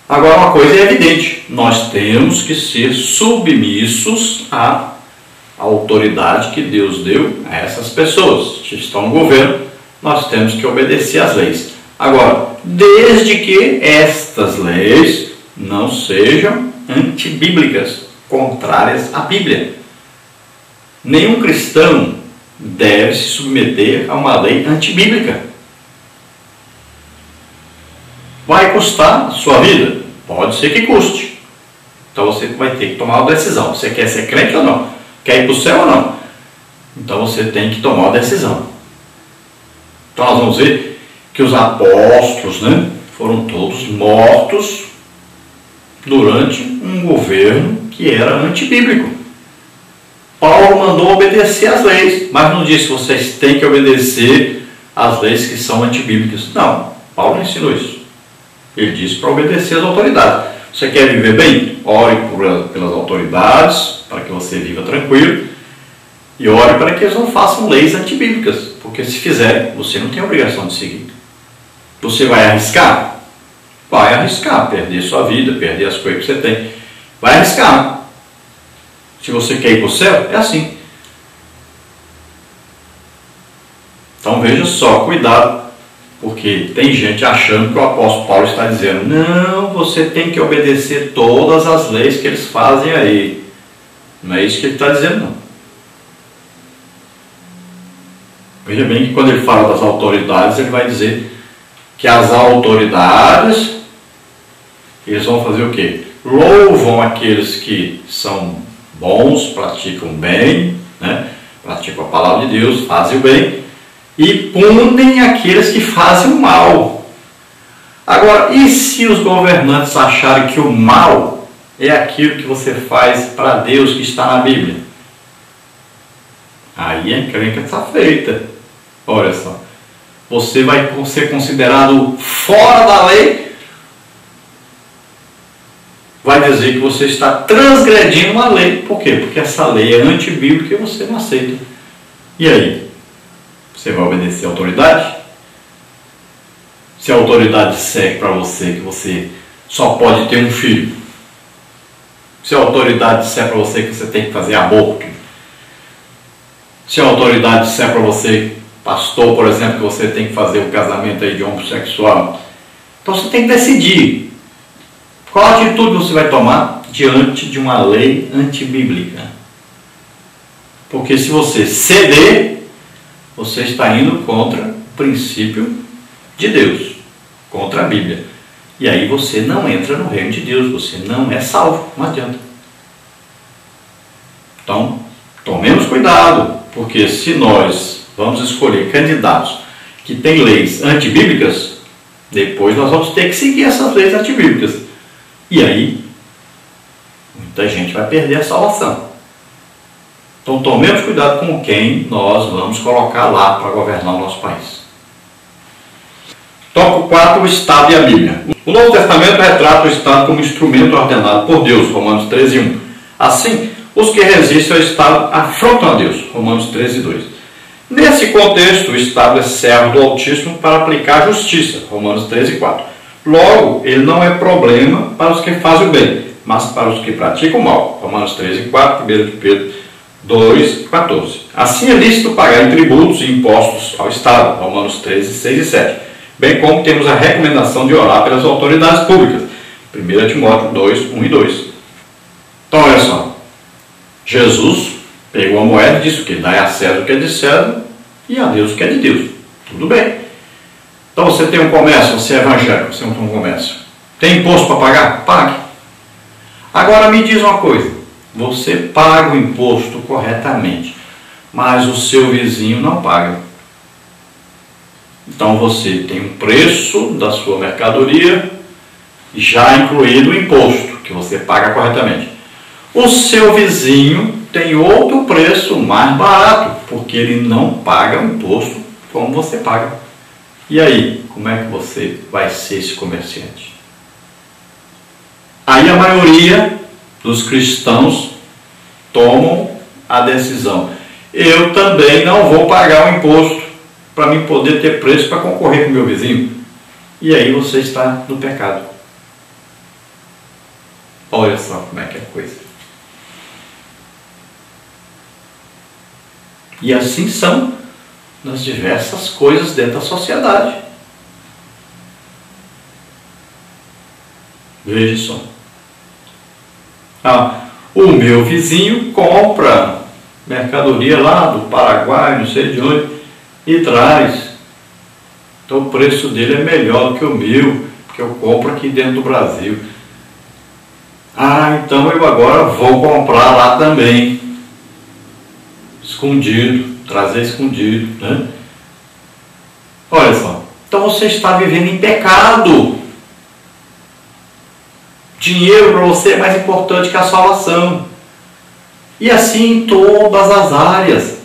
Agora, uma coisa é evidente: nós temos que ser submissos à autoridade que Deus deu a essas pessoas que estão no governo. Nós temos que obedecer às leis. Agora, desde que estas leis não sejam antibíblicas, contrárias à Bíblia. Nenhum cristão deve se submeter a uma lei antibíblica. Vai custar a sua vida? Pode ser que custe. Então você vai ter que tomar uma decisão. Você quer ser crente ou não? Quer ir para o céu ou não? Então você tem que tomar uma decisão. Então nós vamos ver que os apóstolos, foram todos mortos durante um governo que era antibíblico. Paulo mandou obedecer às leis, mas não disse: vocês têm que obedecer às leis que são antibíblicas. Não, Paulo não ensinou isso. Ele disse para obedecer às autoridades. Você quer viver bem? Ore pelas autoridades, para que você viva tranquilo, e ore para que eles não façam leis antibíblicas, porque se fizerem, você não tem a obrigação de seguir. Você vai arriscar? Vai arriscar, perder sua vida, perder as coisas que você tem. Vai arriscar. Se você quer ir para o céu, é assim. Então veja só, cuidado, porque tem gente achando que o apóstolo Paulo está dizendo: não, você tem que obedecer todas as leis que eles fazem aí. Não é isso que ele está dizendo, não. Veja bem que quando ele fala das autoridades, ele vai dizer que as autoridades, eles vão fazer o quê? Louvam aqueles que são bons, praticam bem, praticam a palavra de Deus, fazem o bem, e punem aqueles que fazem o mal. Agora, e se os governantes acharem que o mal é aquilo que você faz para Deus, que está na Bíblia? Aí a encrenca está feita. Olha só, você vai ser considerado fora da lei, vai dizer que você está transgredindo uma lei. Por quê? Porque essa lei é antibíblica e você não aceita. E aí? Você vai obedecer à autoridade? Se a autoridade disser para você que você só pode ter um filho, se a autoridade disser para você que você tem que fazer aborto, se a autoridade disser para você, pastor, por exemplo, que você tem que fazer um casamento aí de homossexual, então você tem que decidir qual atitude você vai tomar diante de uma lei antibíblica. Porque se você ceder, você está indo contra o princípio de Deus, contra a Bíblia. E aí você não entra no reino de Deus, você não é salvo, não adianta. Então, tomemos cuidado, porque se nós vamos escolher candidatos que têm leis antibíblicas, depois nós vamos ter que seguir essas leis antibíblicas. E aí, muita gente vai perder a salvação. Então, tomemos cuidado com quem nós vamos colocar lá para governar o nosso país. Tópico 4, o Estado e a Bíblia. O Novo Testamento retrata o Estado como instrumento ordenado por Deus, Romanos 13:1. Assim, os que resistem ao Estado afrontam a Deus, Romanos 13:2. Nesse contexto, o Estado é servo do Altíssimo para aplicar a justiça, Romanos 13:4. Logo, ele não é problema para os que fazem o bem, mas para os que praticam o mal, Romanos 13:4, 1 de Pedro 2:14. Assim é lícito pagar tributos e impostos ao Estado, Romanos 13:6 e 7. Bem como temos a recomendação de orar pelas autoridades públicas, 1 Timóteo 2:1 e 2. Então, olha só, Jesus pegou a moeda e disse o que? Dai a César o que é de César e a Deus o que é de Deus. Tudo bem. Então você tem um comércio, você é evangélico, você não tem um comércio. Tem imposto para pagar? Pague. Agora me diz uma coisa, você paga o imposto corretamente, mas o seu vizinho não paga. Então você tem um preço da sua mercadoria já incluído o imposto, que você paga corretamente. O seu vizinho tem outro preço mais barato, porque ele não paga o imposto como você paga. E aí, como é que você vai ser esse comerciante? Aí a maioria dos cristãos tomam a decisão: eu também não vou pagar o imposto para mim poder ter preço para concorrer com o meu vizinho. E aí você está no pecado. Olha só como é que é a coisa. E assim são nas diversas coisas dentro da sociedade. Veja só. O meu vizinho compra mercadoria lá do Paraguai, não sei de onde, e traz. Então o preço dele é melhor do que o meu, porque eu compro aqui dentro do Brasil. Então eu agora vou comprar lá também. Escondido, trazer escondido, né? Olha só. Então você está vivendo em pecado. Dinheiro para você é mais importante que a salvação. E assim em todas as áreas.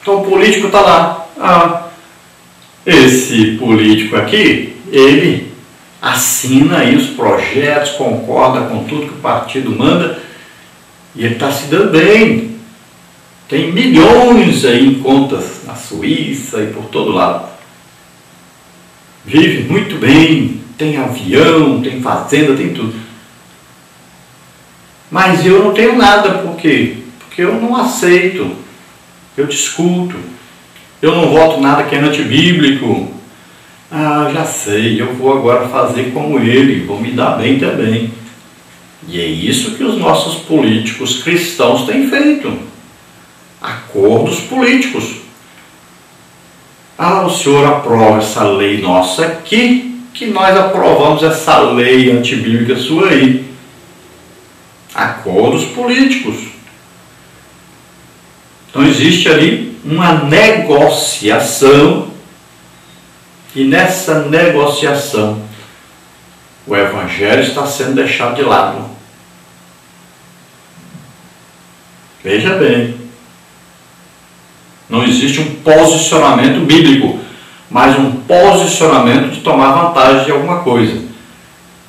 Então o político está lá. Esse político aqui, ele assina aí os projetos, concorda com tudo que o partido manda, e ele está se dando bem. Tem milhões aí em contas na Suíça e por todo lado. Vive muito bem, tem avião, tem fazenda, tem tudo. Mas eu não tenho nada, por quê? Porque eu não aceito, eu discuto, eu não voto nada que é antibíblico. Já sei, eu vou agora fazer como ele, vou me dar bem também. E é isso que os nossos políticos cristãos têm feito. Acordos políticos. O senhor aprova essa lei nossa aqui, que nós aprovamos essa lei antibíblica sua aí. Acordos políticos. Então existe ali uma negociação, e nessa negociação o Evangelho está sendo deixado de lado. Veja bem. Não existe um posicionamento bíblico, mas um posicionamento de tomar vantagem de alguma coisa.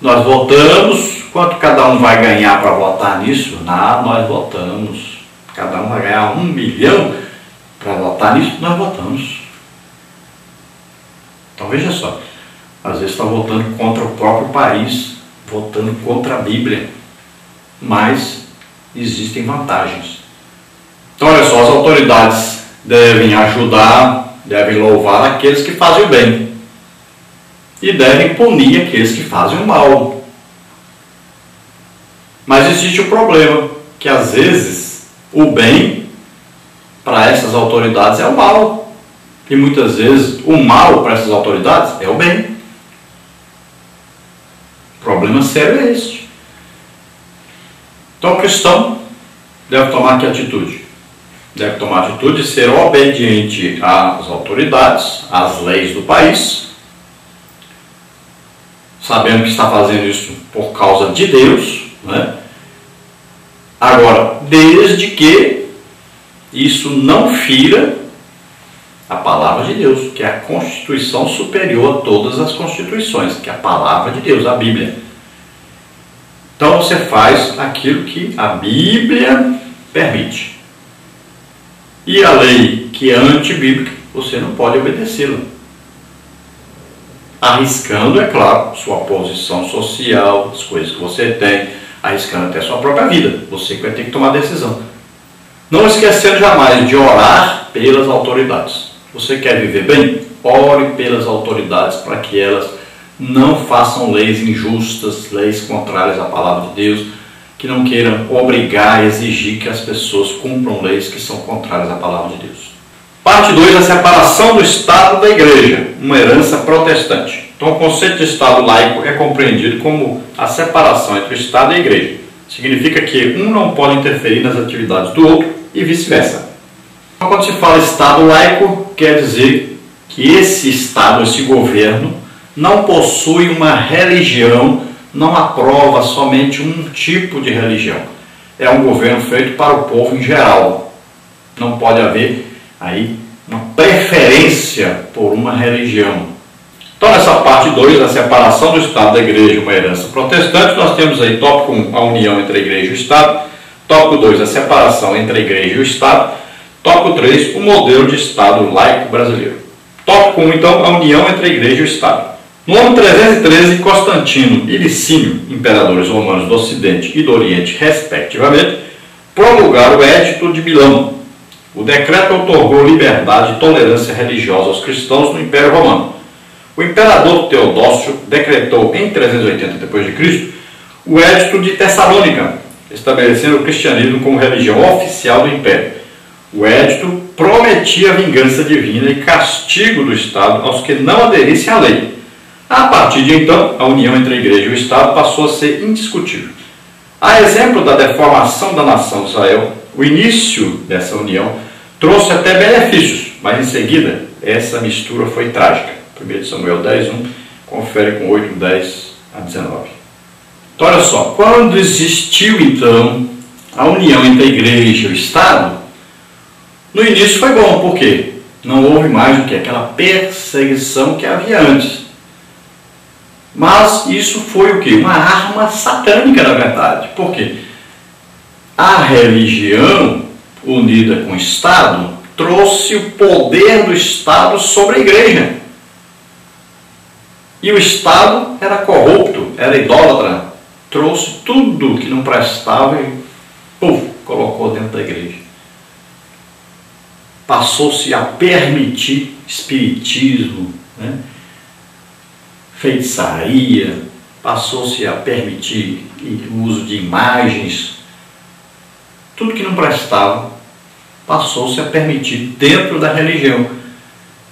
Nós votamos, quanto cada um vai ganhar para votar nisso? Nós votamos. Cada um vai ganhar 1 milhão para votar nisso? Nós votamos. Então veja só, às vezes está votando contra o próprio país, votando contra a Bíblia, mas existem vantagens. Então olha só, as autoridades devem ajudar, devem louvar aqueles que fazem o bem e devem punir aqueles que fazem o mal. Mas existe o problema, que às vezes o bem para essas autoridades é o mal, e muitas vezes o mal para essas autoridades é o bem. O problema sério é este. Então o cristão deve tomar que atitude? Deve tomar a atitude de ser obediente às autoridades, às leis do país, sabendo que está fazendo isso por causa de Deus, né? Agora, desde que isso não fira a palavra de Deus, que é a Constituição superior a todas as constituições, que é a palavra de Deus, a Bíblia. Então você faz aquilo que a Bíblia permite. E a lei que é antibíblica, você não pode obedecê-la. Arriscando, é claro, sua posição social, as coisas que você tem, arriscando até sua própria vida. Você que vai ter que tomar decisão. Não esquecendo jamais de orar pelas autoridades. Você quer viver bem? Ore pelas autoridades para que elas não façam leis injustas, leis contrárias à palavra de Deus, que não queiram obrigar, exigir que as pessoas cumpram leis que são contrárias à palavra de Deus. Parte 2, a separação do Estado da Igreja, uma herança protestante. Então o conceito de Estado laico é compreendido como a separação entre o Estado e a Igreja. Significa que um não pode interferir nas atividades do outro e vice-versa. Então, quando se fala Estado laico, quer dizer que esse Estado, esse governo, não possui uma religião, não aprova somente um tipo de religião. É um governo feito para o povo em geral. Não pode haver aí uma preferência por uma religião. Então, nessa parte 2, a separação do Estado da Igreja, uma herança protestante, nós temos aí tópico 1, a união entre a Igreja e o Estado. Tópico 2, a separação entre a Igreja e o Estado. Tópico 3, o modelo de Estado laico brasileiro. Tópico 1, então, a união entre a Igreja e o Estado. No ano 313, Constantino e Licínio, imperadores romanos do Ocidente e do Oriente, respectivamente, promulgaram o Edito de Milão. O decreto outorgou liberdade e tolerância religiosa aos cristãos no Império Romano. O imperador Teodósio decretou em 380 d.C. o Edito de Tessalônica, estabelecendo o cristianismo como religião oficial do Império. O edito prometia vingança divina e castigo do Estado aos que não aderissem à lei. A partir de então, a união entre a Igreja e o Estado passou a ser indiscutível. A exemplo da deformação da nação de Israel, o início dessa união trouxe até benefícios, mas em seguida essa mistura foi trágica. 1 Samuel 10:1, confere com 8, 10 a 19. Então olha só, quando existiu então a união entre a Igreja e o Estado, no início foi bom, por quê? Não houve mais do que aquela perseguição que havia antes. Mas isso foi o quê? Uma arma satânica, na verdade. Por quê? A religião unida com o Estado trouxe o poder do Estado sobre a Igreja. E o Estado era corrupto, era idólatra, trouxe tudo que não prestava e colocou dentro da Igreja. Passou-se a permitir espiritismo, feitiçaria, passou-se a permitir o uso de imagens, tudo que não prestava, passou-se a permitir dentro da religião.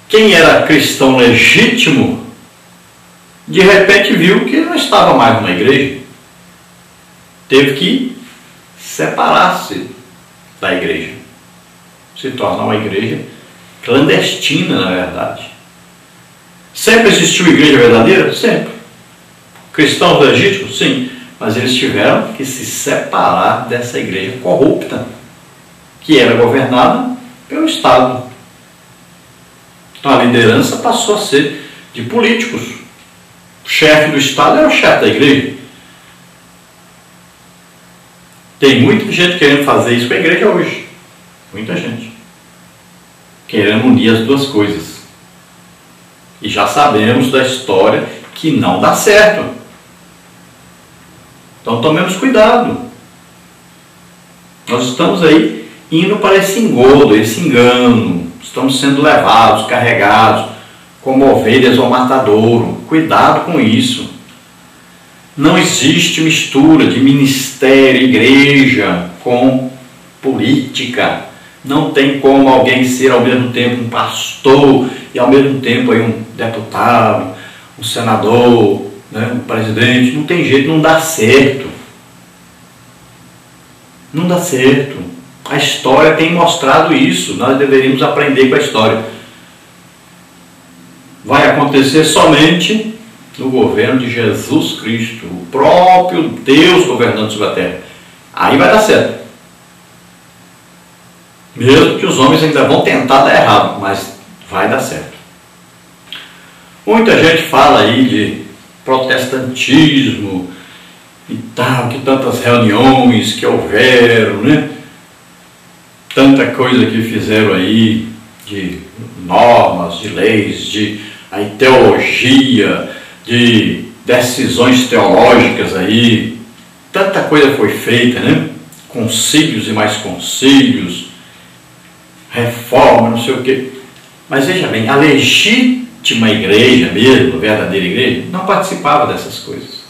Quem era cristão legítimo, de repente viu que não estava mais numa igreja, teve que separar-se da igreja, se tornar uma igreja clandestina, na verdade. Sempre existiu igreja verdadeira? Sempre. Cristãos legítimos? Sim. Mas eles tiveram que se separar dessa igreja corrupta, que era governada pelo Estado. Então a liderança passou a ser de políticos. O chefe do Estado era o chefe da igreja. Tem muita gente querendo fazer isso com a igreja hoje. Muita gente. Querendo unir as duas coisas. E já sabemos da história que não dá certo. Então tomemos cuidado. Nós estamos aí indo para esse engodo, esse engano. Estamos sendo levados, carregados, como ovelhas ao matadouro. Cuidado com isso. Não existe mistura de ministério, igreja com política. Não tem como alguém ser ao mesmo tempo um pastor e ao mesmo tempo aí um deputado, um senador, um presidente. Não tem jeito, não dá certo. Não dá certo. A história tem mostrado isso. Nós deveríamos aprender com a história. Vai acontecer somente no governo de Jesus Cristo, o próprio Deus governando sobre a terra. Aí vai dar certo. Mesmo que os homens ainda vão tentar dar errado, mas vai dar certo. Muita gente fala aí de protestantismo e tal, que tantas reuniões que houveram, Tanta coisa que fizeram aí de normas, de leis, de aí, teologia, de decisões teológicas aí. Tanta coisa foi feita, Concílios e mais concílios, reforma, não sei o quê. Mas veja bem, a legítima igreja mesmo, a verdadeira igreja, não participava dessas coisas.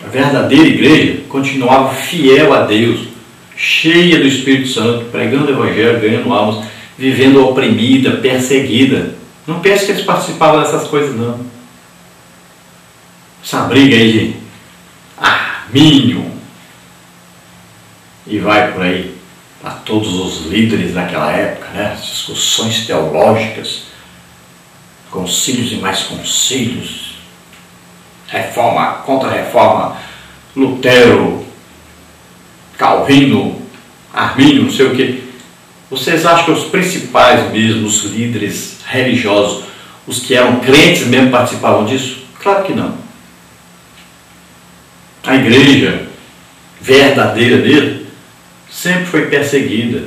A verdadeira igreja continuava fiel a Deus, cheia do Espírito Santo, pregando o Evangelho, ganhando almas, vivendo oprimida, perseguida. Não pense que eles participavam dessas coisas, não. Essa briga aí de Armínio e vai por aí a todos os líderes daquela época, as discussões teológicas, concílios e mais concílios, reforma, contra-reforma, Lutero, Calvino, Armínio, não sei o quê. Vocês acham que os principais mesmo, os líderes religiosos, os que eram crentes mesmo, participavam disso? Claro que não. A igreja verdadeira mesmo sempre foi perseguida.